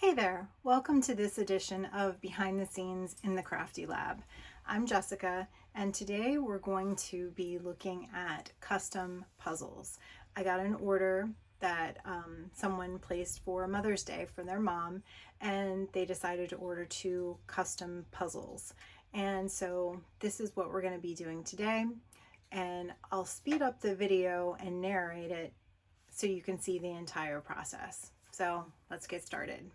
Hey there, welcome to this edition of Behind the Scenes in the Crafty Lab. I'm Jessica, and today we're going to be looking at custom puzzles. I got an order that someone placed for Mother's Day for their mom, and they decided to order 2 custom puzzles. And so this is what we're going to be doing today, and I'll speed up the video and narrate it so you can see the entire process. So let's get started.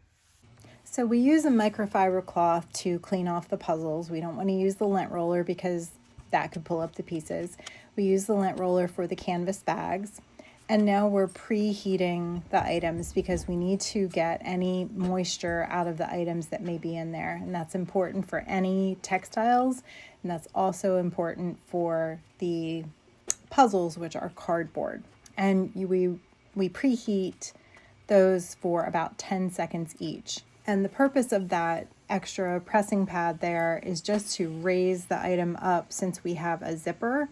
So we use a microfiber cloth to clean off the puzzles. We don't want to use the lint roller because that could pull up the pieces. We use the lint roller for the canvas bags. And now we're preheating the items because we need to get any moisture out of the items that may be in there. And that's important for any textiles. And that's also important for the puzzles, which are cardboard. And we preheat those for about 10 seconds each. And the purpose of that extra pressing pad there is just to raise the item up. Since we have a zipper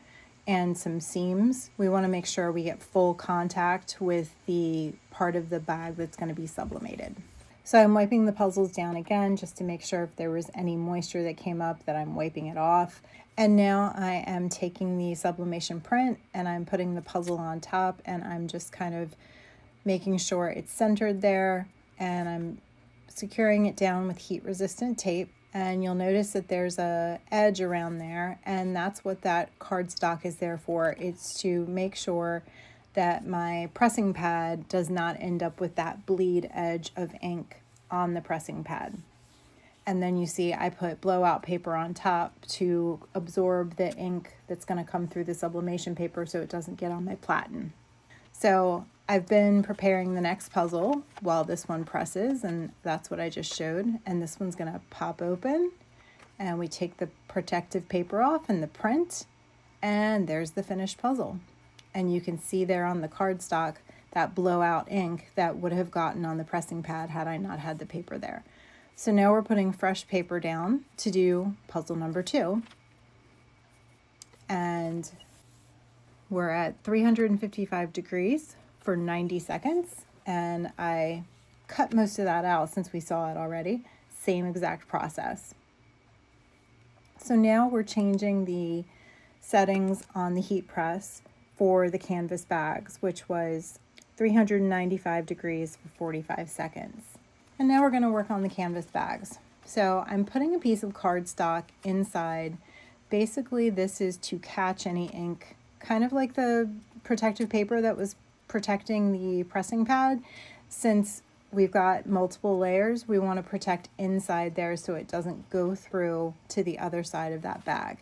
and some seams, we want to make sure we get full contact with the part of the bag that's going to be sublimated. So I'm wiping the puzzles down again just to make sure if there was any moisture that came up that I'm wiping it off. And now I am taking the sublimation print and I'm putting the puzzle on top, and I'm just kind of making sure it's centered there, and I'm securing it down with heat resistant tape. And you'll notice that there's a edge around there, and that's what that cardstock is there for. It's to make sure that my pressing pad does not end up with that bleed edge of ink on the pressing pad. And then you see I put blowout paper on top to absorb the ink that's going to come through the sublimation paper so it doesn't get on my platen. So I've been preparing the next puzzle while this one presses, and that's what I just showed. And this one's going to pop open, and we take the protective paper off and the print, and there's the finished puzzle. And you can see there on the cardstock that blowout ink that would have gotten on the pressing pad had I not had the paper there. So now we're putting fresh paper down to do puzzle number 2. And we're at 355 degrees for 90 seconds, and I cut most of that out since we saw it already. Same exact process. So now we're changing the settings on the heat press for the canvas bags, which was 395 degrees for 45 seconds. And now we're going to work on the canvas bags. So I'm putting a piece of cardstock inside. Basically, this is to catch any ink, kind of like the protective paper that was protecting the pressing pad. Since we've got multiple layers, we want to protect inside there so it doesn't go through to the other side of that bag.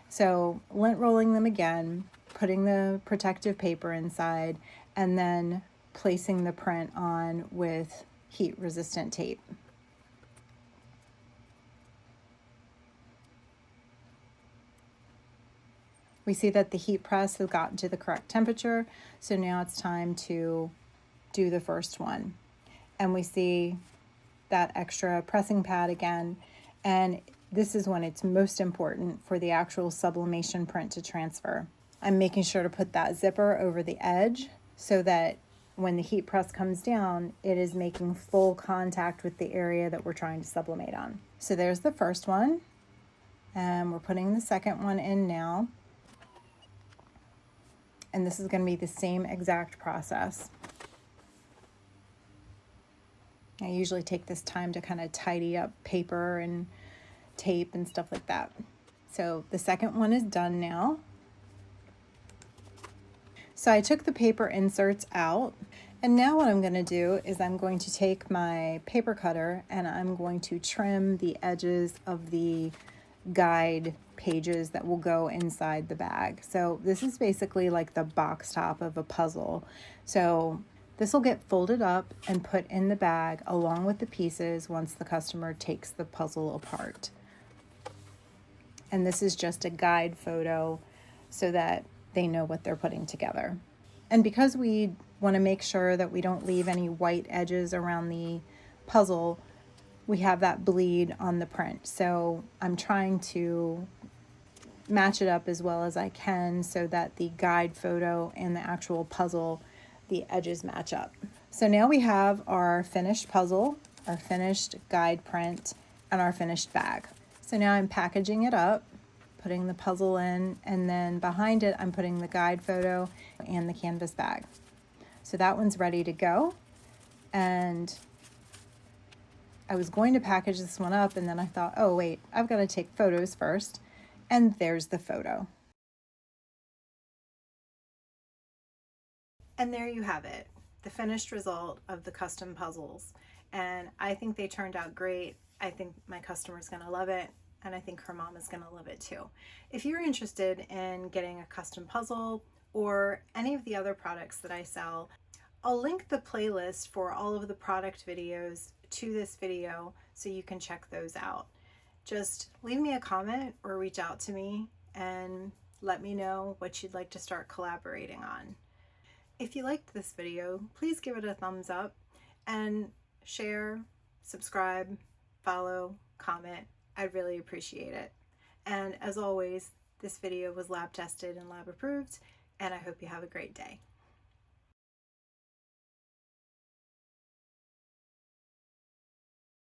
So lint rolling them again, putting the protective paper inside, and then placing the print on with heat resistant tape. We see that the heat press has gotten to the correct temperature, so now it's time to do the first one. And we see that extra pressing pad again, and this is when it's most important for the actual sublimation print to transfer. I'm making sure to put that zipper over the edge so that when the heat press comes down, it is making full contact with the area that we're trying to sublimate on. So there's the first one, and we're putting the second one in now. And this is going to be the same exact process. I usually take this time to kind of tidy up paper and tape and stuff like that. So the second one is done now. So I took the paper inserts out, and now what I'm going to do is I'm going to take my paper cutter and I'm going to trim the edges of the guide pages that will go inside the bag. So this is basically like the box top of a puzzle. So this will get folded up and put in the bag along with the pieces once the customer takes the puzzle apart. And this is just a guide photo so that they know what they're putting together. And because we want to make sure that we don't leave any white edges around the puzzle, we have that bleed on the print. So I'm trying to match it up as well as I can so that the guide photo and the actual puzzle, the edges match up. So now we have our finished puzzle our finished guide print, and our finished bag. So now I'm packaging it up, putting the puzzle in, and then behind it I'm putting the guide photo and the canvas bag. So that one's ready to go. And I was going to package this one up, and then I thought, oh wait, I've got to take photos first. And there's the photo. And there you have it, the finished result of the custom puzzles. And I think they turned out great. I think my customer's gonna love it, and I think her mom is gonna love it too. If you're interested in getting a custom puzzle or any of the other products that I sell, I'll link the playlist for all of the product videos to this video so you can check those out. Just leave me a comment or reach out to me and let me know what you'd like to start collaborating on. If you liked this video, please give it a thumbs up and share, subscribe, follow, comment. I'd really appreciate it. And as always, this video was lab tested and lab approved, and I hope you have a great day.